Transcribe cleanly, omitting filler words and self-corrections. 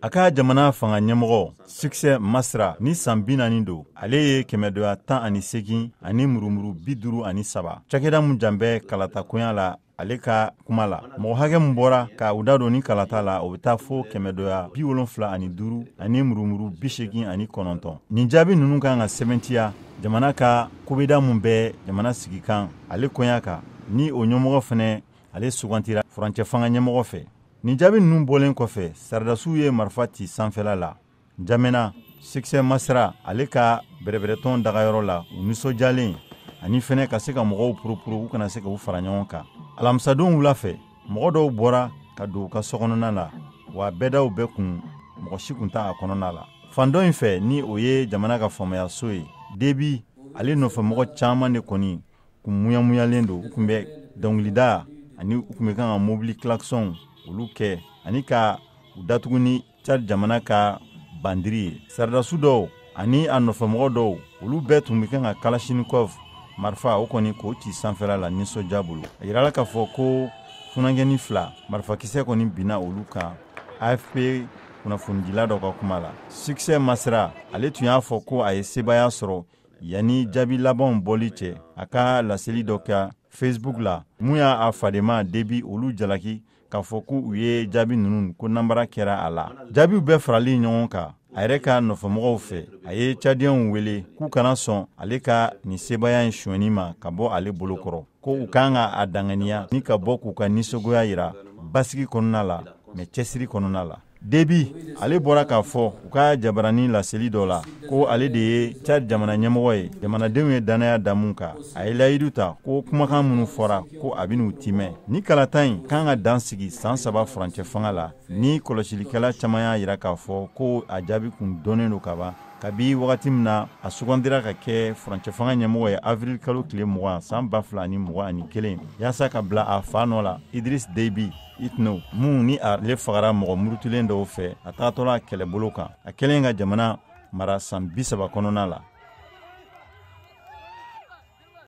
a ka jamana fanga ɲɛmɔgɔ Succès Masra ni san 40 don. Ale ye 118 ani murumuru 53 cakɛda mun janbɛ kalata koɲa la ale ka kuma la. Mɔgɔ hakɛ mun bɔra ka u da don ni kalata la o bɛ taa fo 175 ani murumuru 89. Nin jaabi ninnu kan ka sɛbɛntiya jamana ka kubida mun bɛ jamana sigi kan ale koɲa kan ni o ɲɛmɔgɔ fɛnɛ ale sugantira furancɛ fanga ɲɛmɔgɔ fɛ. Nin jaabi ninnu bɔlen kɔfɛ saridasiw ye marifa ci sanfɛla la. Jamena Succès Masra ale ka bɛrɛbɛrɛtɔn dagayɔrɔ la u nisɔndiyalen ani fɛnɛ ka se ka mɔgɔw poroporo u kana se ka u fara ɲɔgɔn kan. Alamisadon wula fɛ mɔgɔ dɔw bɔra ka don u ka sokɔnɔna la wa bɛdaw bɛɛ kun mɔgɔ si kun t'a kɔnɔna la. Fan dɔ in fɛ ni o ye jamana ka faamuyaso ye. Debi ale nɔfɛmɔgɔ caman de kɔni kun muyamuyalen don. U kun bɛ dɔnkilida ani u kun bɛ kan ka mobili klaxon olu kɛ ani ka u datugu ni Tchad jamana ka bandiri ye. Saridasiw dɔw ani a nɔfɛmɔgɔ dɔw olu bɛɛ tun bɛ kan ka Kalashnikov marifa o kɔni k'o ci sanfɛla la nisɔndiya bolo. A yirala k'a fɔ ko funangɛni 2 marifakisɛ kɔni binna olu kan AFP kunnafonidila dɔ ka kuma la. Succès Masra ale tun y'a fɔ ko a ye sebaya sɔrɔ yanni jaabi labanw bɔli cɛ. A ka laseli dɔ kɛ Facebook la mun y'a fadema Debi olu jalaki k'a fɔ ko u ye jaabi ninnu ko nanbara kɛra a la. Jaabiw bɛɛ farali ɲɔgɔn kan a yɛrɛ ka nɔfɛmɔgɔw fɛ a ye Tchadiens wele k'u kana sɔn ale ka nin sebaya in suɲɛni ma ka bɔ ale bolokɔrɔ ko u kan ka a danganiya ni ka bɔ k'u ka nisɔngoya yira basigi kɔnɔna la mɛ cɛsiri kɔnɔna la. Debi ale bɔra k'a fɔ u ka jabarani laseli dɔ la ko ale de ye Tchad jamana ɲɛmɔgɔ ye jamanadenw ye danaya da mun kan. A ye layidu ta ko kumakan minnu fɔra ko a bɛn'u timɛ. Ni kalata in kan ka dan sigi san 3 furancɛ fanga la ni kɔlɔsilikɛla caman y'a yira k'a fɔ ko a jaabi kun dɔnnen don kaban kabi wagati min na a sugandira ka kɛ furancɛ fanga ɲɛmɔgɔ ye avril kalo tile 20 san 2021 yaasa ka bila a fa nɔ la Idriss Déby Itno mun ni ale fagara mɔgɔ murutulen dɔw fɛ a taatɔla kɛlɛbolo kan a kɛlen ka jamana mara san 30 kɔnɔna la.